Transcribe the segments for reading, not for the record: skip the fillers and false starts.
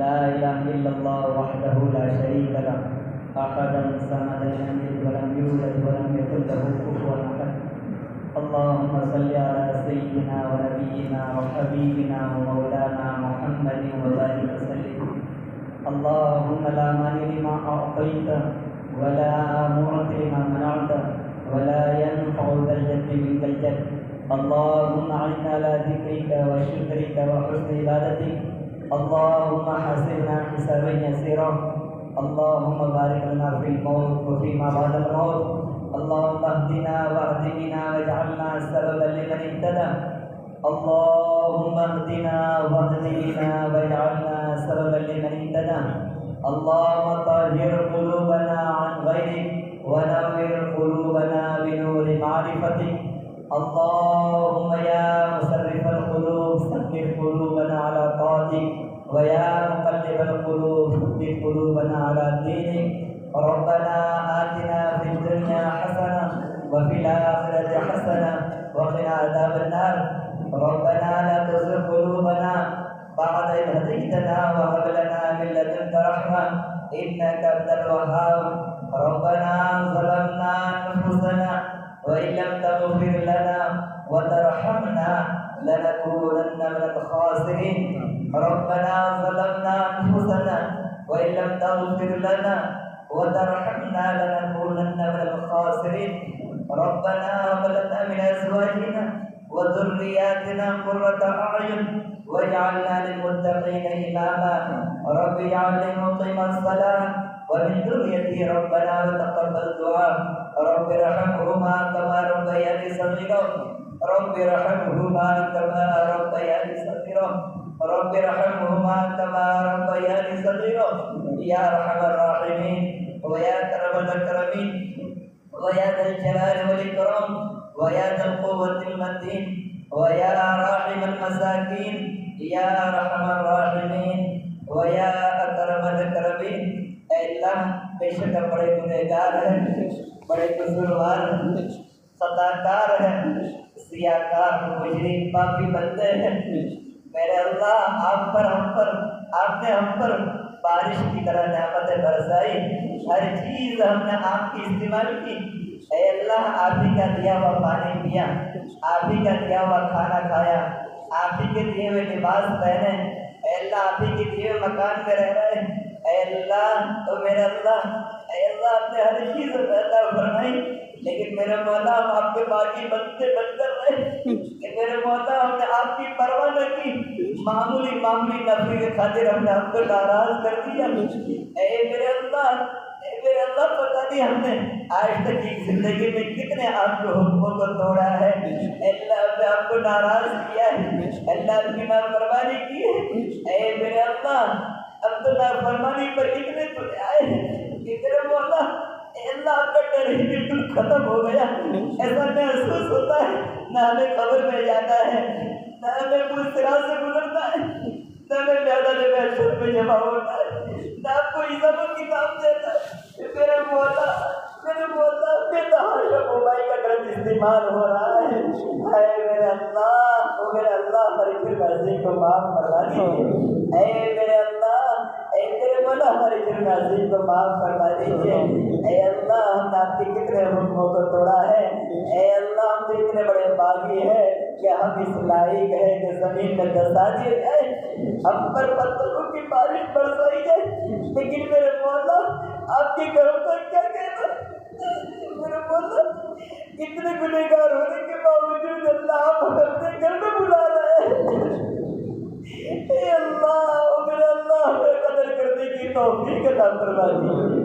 لا إله إلا الله وحده لا شريك له أحدا صمدا لم يلد ولم يولد ولم يكن له كفوا أحد. اللهم صل على سيدنا ونبينا وحبيبنا ومولانا محمد وبارك وسلم. اللهم لا مانع لما أعطيت ولا معطي لما منعت ولا ينفع ذا الجد منك الجد. اللهم أعنا على ذكرك وشكرك وحسن عبادتك. اللهم حسبنا حسابا يسيرا. اللهم بارك لنا في الموت وفيما بعد الموت. اللهم اهدنا واهد بنا واجعلنا سببا لمن اهتدى. اللهم اهدنا واهد بنا واجعلنا سببا لمن اهتدى. اللهم طهر قلوبنا عن غيرك ونور قلوبنا بنور معرفتك. اللهم يا مصرف القلوب ثبت قلوبنا على طاعتك ويا مقلب القلوب ثبت قلوبنا على دينك. ربنا آتنا في الدنيا حسنة وفي الآخرة حسنة وقنا عذاب النار. ربنا لا تزغ قلوبنا بعد إذ هديتنا وهب لنا من لدنك رحمة إنك أنت الوهاب. ربنا ظلمنا أنفسنا وإن لم تغفر لنا وترحمنا لنكونن من الخاسرين. ربنا ظلمنا أنفسنا وإن لم تغفر لنا وترحمنا لنكونن من الخاسرين. ربنا هب لنا من أزواجنا وذرياتنا قرة أعين واجعلنا للمتقين إماما. رب اجعلني مقيم الصلاة ومن ذريتي ربنا وتقبل دعاء. رب ارحمهما كما ربياني صغيرا. رب ارحمهما كما ربياني صغيرا. رب ارحمهما كما ربياني صغيرا. يا ارحم الراحمين ويا اكرم الاكرمين ويا ذا الجلال والاكرام ويا ذا القوة المتين ويا راحم المساكين يا ارحم الراحمين ويا اکرم الاکرمین. اے اللہ بے شک بڑے گنہگار ہیں، بڑے قصوروار ہیں، خطا کار ہیں، سیاہ کار مجرم پاپی بندے ہیں. میرے اللہ آپ نے ہم پر بارش کی طرح نعمتیں برسائی. ہر چیز ہم نے آپ کی استعمال کی. اے اللہ آپ ہی کا دیا ہوا پانی پیا، آپ ہی کا دیا ہوا کھانا کھایا، آپ ہی کے دیے ہوئے لباس پہنے. اے اللہ آپ ہی کے دیے ہوئے مکان میں رہ رہے. اے اللہ تو میرے اللہ، اے اللہ آپ نے ہر چیز پیدا فرمائی، لیکن میرے مولا ہم آپ کے باقی بندے بن کر رہے کہ میرے مولا ہم نے آپ کی پرواہ نہ کی. معمولی نفری کے خاطر ہم نے آپ کو ناراض کر دیا. اے میرے اللہ پتہ نہیں ہم نے آج تک کی زندگی میں کتنے آپ کے حکموں کو توڑا ہے. اللہ ہم نے آپ کو ناراض کیا ہے، اللہ آپ کی نافرمانی کی ہے. اے میرے اللہ اب تو نافرمانی پر اتنے تلے آئے کہ میرے مولا اے اللہ آپ کا ڈر ہی بالکل ختم ہو گیا. ایسا محسوس ہوتا ہے نہ ہمیں قبر میں جانا ہے، نہ ہمیں پوچھ سے گزرنا ہے، نہ ہمیں میدان محشر میں جمع ہونا ہے، نہ آپ کو حساب و کتاب دینا ہے. میرے مولا بے تحاشا موبائل کا غلط استعمال ہو رہا ہے. اے میرے اللہ ہماری پھر مرضی کو معاف کروا دیجیے. اے میرے اللہ، اے میرے مولا ہماری پھر مرضی کو معاف کروا دیجیے. اے اللہ ہم نے آپ کے کتنے حکموں کو توڑا ہے. اے اللہ ہم تو اتنے بڑے باغی ہیں کہ ہم اس لائق ہے کہ زمین میں دسا دیے جائے، ہم پر پتھروں کی بارش برسائی جائے. لیکن میرے مولا آپ کے گھروں کا کیا کہنا. میرے مولا اتنے گنہگار ہونے کے باوجود اللہ آپ ہمیں اپنے گھر میں بلا رہے ہیں. اے اللہ میرے اللہ ہمیں قدر کرنے کی توفیق عطا فرما دیجیے.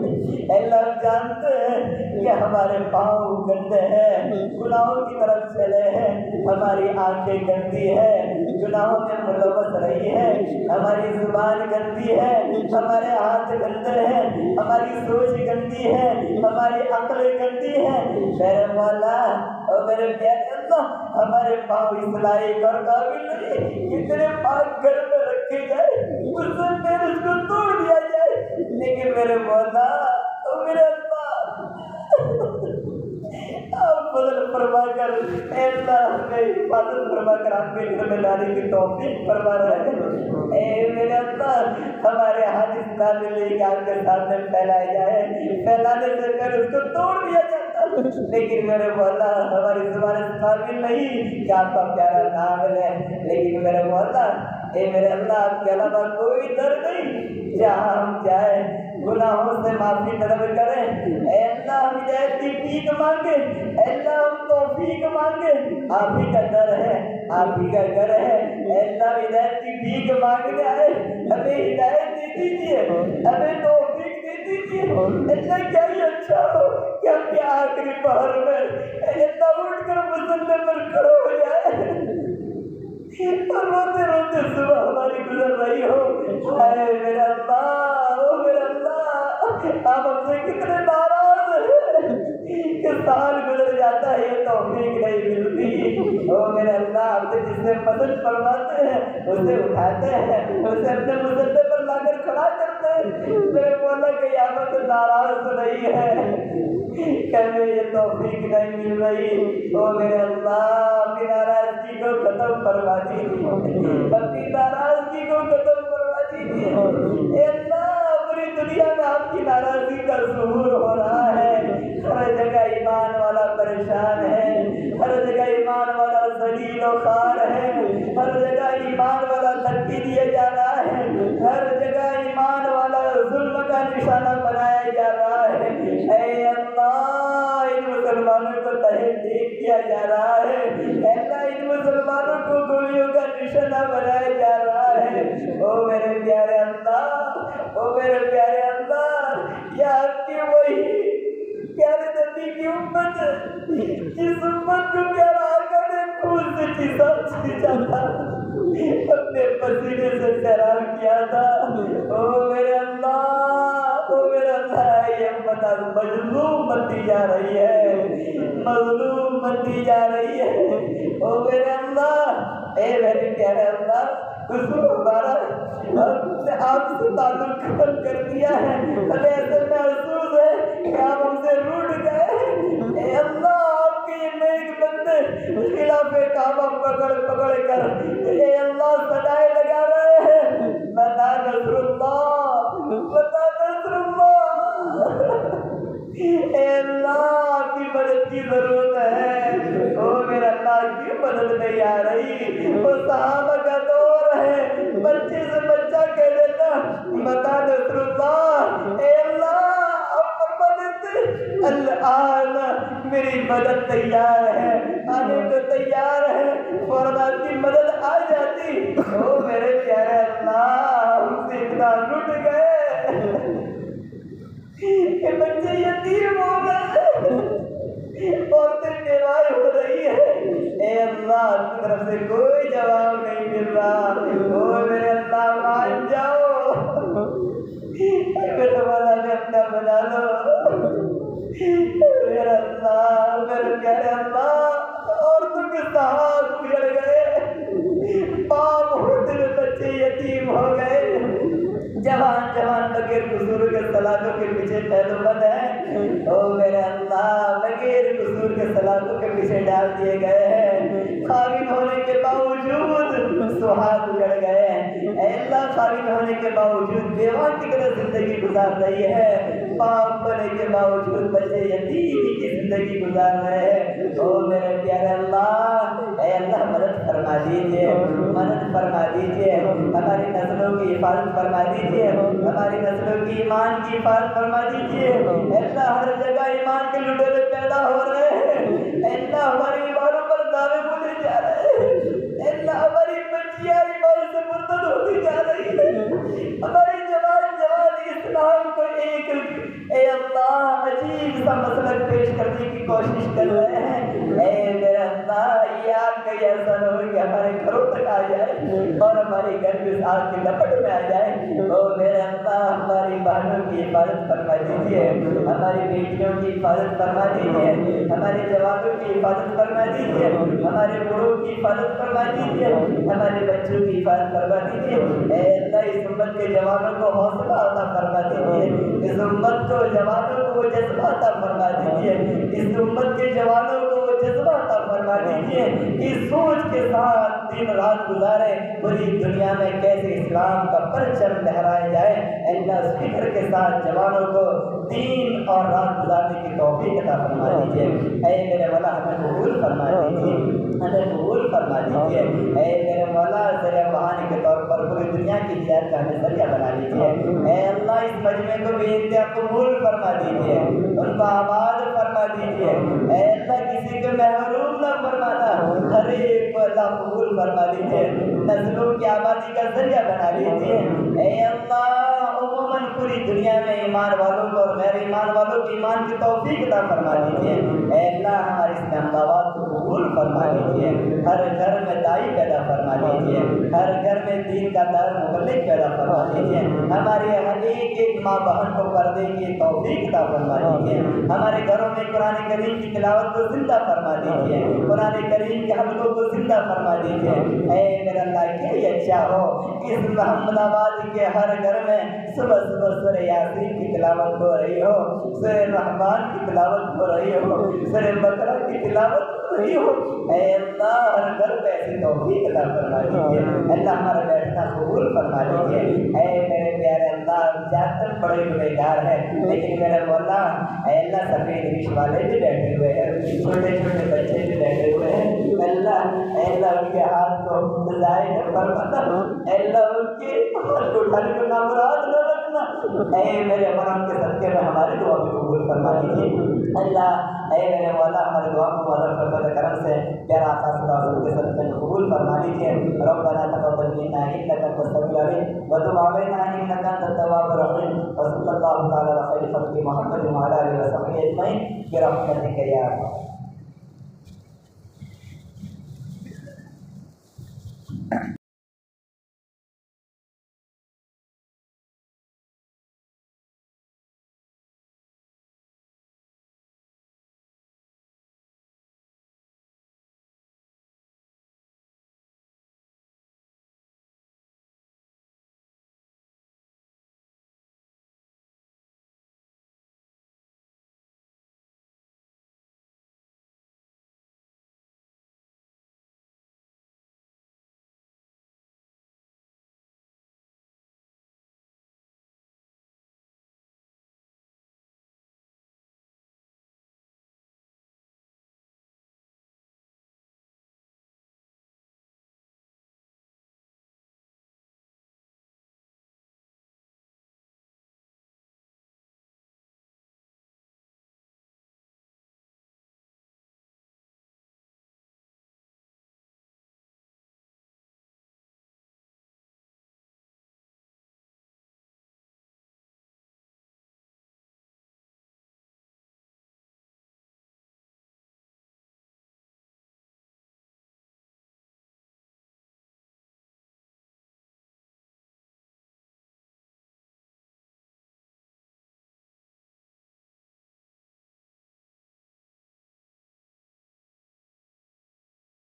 اللہ ہم جانتے ہیں کہ ہمارے پاؤں گندے ہیں، گناہوں کی طرف چلے ہیں، ہماری آنکھیں گندی ہے، گناہوں میں ملوث رہی ہے، ہماری زبان گندی ہے، ہمارے ہاتھ گندے ہیں، ہماری سوچ گندی ہے، ہماری عقل گندی ہے. میرے مولا اور میرے پیارے اللہ ہمارے پاؤں اصلاحی اور قابل نہیں کہ تیرے پاک گھر میں رکھے جائے، اس سے پھر اس کو توڑ دیا جائے. لیکن میرے مولا اور میرے اللہ آپ فضل فرما کر اے اللہ ہمیں حفاظت فرما کر آپ کے گھر میں لانے کی توفیق فرما رہے ہیں. اے میرے اللہ ہمارے ہاتھ اس قابل نہیں کہ آپ کے سامنے پھیلائے جائے، پھیلانے سے پہلے اس کو توڑ دیا جاتا، لیکن میرے مولا ہماری زبان اس قابل نہیں کہ آپ کا پیارا نام لے، لیکن میرے مولا اے میرے اللہ آپ کے علاوہ کوئی در نہیں، جہاں ہم جائیں گناہوں سے معافی طلب کریں، اے اللہ ہم ہدایت کی بھیک مانگے، اے اللہ ہم توفیق مانگے، آپ ہی کا در ہے، آپ ہی کا گھر ہے، اے اللہ ہدایت کی بھیک مانگنے آئے، ہمیں ہدایت دے دیجیے، ہمیں توفیق دے دیجیے، اللہ کیا ہی اچھا ہو کہ ہم کے آخری پہر میں اے اللہ اٹھ کر مسلح پر کھڑے ہو جائے اور روتے روتے صبح ہماری گزر رہی ہو، اے میرا اللہ، او میرا اللہ، آپ ہم سے کتنے ناراض ہیں کہ سال گزر جاتا ہے یہ توفیق نہیں ملتی، او میرے اللہ آپ سے جس سے مدد فرماتے ہیں اسے اٹھاتے ہیں، اسے اپنے مسلح پر لا کر کھڑا کرتے ہیں، میرے مولا کہ آپ ہم سے ناراض تو نہیں ہے کہ ہمیں یہ توفیق نہیں مل رہی، او میرے اللہ اپنی ناراضگی کو ختم فرما دیجیے، اپنی ناراضگی کو ختم فرما دیجیے، اے اللہ پوری دنیا میں آپ کی ناراضگی کا ظہور ہو رہا ہے، ہر جگہ ایمان والا پریشان ہے، ہر جگہ ایمان والا ذلیل و خوار ہے، ہر جگہ ایمان والا دھمکی دیا جا رہا ہے، ہر جگہ ایمان والا ظلم کا نشانہ بنایا جا رہا ہے، اے اللہ ان مسلمانوں کو تحت دیکھ کیا جا رہا ہے، اے اللہ ان مسلمانوں کو گولیوں کا نشانہ بنایا جا رہا ہے، او میرے پیارے اللہ، او میرے پیارے اللہ، یہ آپ کی وہی پیارے نبی کی امت ہے جس امت کو پیارا آقا نے خون سے چیزا تھا، اپنے پسینے سے سیراب کیا تھا، او میرے اللہ، او میرے اللہ، یہ امت مظلوم بنتی جا رہی ہے، مظلوم بنتی جا رہی ہے، او میرے اللہ، اے میرے پیارے اللہ، حضور ہمارا آپ سے تعلق ختم کر دیا ہے، ہمیں ایسے محسوس ہے کہ آپ ہم سے روٹ گئے، اے اللہ آپ کے یہ نیک بندے خلاف کعبہ پکڑ کر اے اللہ صدائے لگا رہے ہیں، متا نصر اللہ، متا نصر اللہ، اے اللہ آپ کی مدد کی ضرورت ہے، او میرا اللہ کی مدد نہیں آ رہی، وہ صحابہ کا دور ہے، بچے سے بچہ کہہ دیتا متا نصر اللہ، اے اللہ آپ فرما دیتے الآن میری مدد تیار ہے، آنے کو تیار ہے، فوراً آپ کی مدد آ جاتی، او میرے پیارے اللہ ہم سے اتنا لٹ گئے کہ بچے یتیم ہو گئے، عورتیں بیوہ ہو رہی ہے، اے اللہ کی طرف سے کوئی جواب نہیں مل رہا، او میرے اللہ مان جاؤ، میرے والا میں اپنا بنا لو، میرے اللہ، میرے پیارے اللہ، عورتوں کے ساتھ اجڑ گئے، باپ ہوتے ہوئے بچے یتیم ہو گئے، جوان بغیر قصور کے سلادوں کے پیچھے پہلو بند ہے، او میرے اللہ بغیر قصور کے سلادوں کے پیچھے ڈال دیے گئے ہیں، خاوند ہونے کے باوجود سہاگ اجڑ گئے ہیں، اے اللہ خاوند ہونے کے باوجود بیوہ کی طرح زندگی گزار رہی ہے، باپ ہونے کے باوجود بچے یتیمی کی زندگی گزار رہے ہیں، او میرے پیارے اللہ، اے اللہ مدد فرما دیجیے، مدد فرما دیجیے، ہماری نسلوں کی حفاظت فرما دیجیے، ہماری نسلوں کی ایمان کی حفاظت فرما دیجیے، اے اللہ ہر جگہ ایمان کے لٹیرے پیدا ہو رہے ہیں، اے اللہ ہماری ایمانوں پر دعوے بولے جا رہے ہیں، اے اللہ ہماری بچیاں ایمان سے مرتد ہوتی جا رہی ہے، ہماری جوان اسلام کو ایک اے اللہ عجیب سا مسئلہ پیش کرنے کی کوشش کر رہے ہیں، اے میرے اللہ یہ آگ کا احسان ہو کہ ہمارے گھروں تک آ جائے اور ہمارے گھر میں آگ کی لپٹ میں آ جائے، او میرے اللہ ہماری بہنوں کی حفاظت فرما دیجیے، ہماری بیٹیوں کی حفاظت فرما دیجیے، ہمارے جوانوں کی حفاظت فرما دیجیے، ہمارے بڑوں کی حفاظت فرما دیجیے، ہمارے بچوں کی حفاظت فرما دیجیے، اے اللہ اس امت کے جوانوں کو حوصلہ عطا فرما دیجیے، اس امت کو جوانوں کو جذبہ عطا فرما دیجیے، اس امت کے جوانوں کو جذبہ عطا فرما دیجیے، اس سوچ کے ساتھ دن رات گزارے پوری دنیا میں کیسے اسلام کا پرچم لہرائے جائے. اللہ اس فکر کے ساتھ جوانوں کو دین اور رات گزارنے کی توفیق عطا فرما دیجیے. اے میرے مولا ہمیں قبول فرما دیجیے, ہمیں قبول فرما دیجیے. اے میرے مولا ذریعہ بہانے کے طور پر پوری دنیا کی ہدایت کا ہمیں ذریعہ بنا دیجیے. اے اللہ اس مجمع کو بھی انتہا قبول فرما دیجیے, ان کو آباد فرما دیجیے. اے اللہ کسی کو محروم نہ فرمانا, ہر ایک کو اللہ قبول فرما دیجیے, نسلوں کی آبادی کا ذریعہ بنا دیجیے. اے اللہ عموماً پوری دنیا میں ایمان والوں کو اور غیر ایمان والوں کی ایمان کی توفیق عطا فرما دیجیے. اے اللہ ہمارے اس احمدآباد کو قبول فرما دیجیے, ہر گھر میں دائی پیدا فرما دیجیے, ہر گھر میں دین کا دار مبلغ پیدا فرما دیجیے. ہمارے ہر ایک ماں بہن کو پردے کی توفیق عطا فرما دیجیے. ہمارے گھروں میں قرآن کریم کی تلاوت کو زندہ فرما دیجیے, قرآن کریم کے حلقوں کو زندہ فرما دیجیے. اے میرا اللہ کیا ہی اچھا ہو اس احمدآباد کے ہر گھر میں صبح صبح سورہ یاسین کی تلاوت ہو رہی ہو, سورہ رحمان کی تلاوت ہو رہی ہو, سورہ بقرہ کی تلاوت ہو رہی ہو. اے اللہ ہر گھر پہ ایسی توفیق عطا فرما دیجیے. اللہ ہمارا بیٹھنا قبول فرما دیجیے. اے میرے پیارے اللہ زیادہ بڑے گنہگار ہیں, لیکن میرے مولا اے اللہ سفید ریش والے بھی بیٹھے ہوئے ہیں, چھوٹے چھوٹے بچے بھی بیٹھے ہوئے ہیں. اللہ ان کے ہاتھ کو ضائع نہ فرمانا, اللہ ان کے ہاتھ کو اٹھانے کو نامراد نہ رکھنا. اے میرے مرحم کے صدقے میں ہماری دعا بھی قبول فرما دیجیے. اللہ اے میرے مولا ہماری دعا کو مولا فضل کرم سے پیارا آقا صلی اللہ علیہ وسلم کے صدقے میں قبول فرما لیجیے. ربنا تقبل منا انك انت السميع العليم وتب علينا انك انت التواب الرحيم وصلى الله تعالى على خير خلق محمد وعلى اله وصحبه اجمعين برحمتك يا ارحم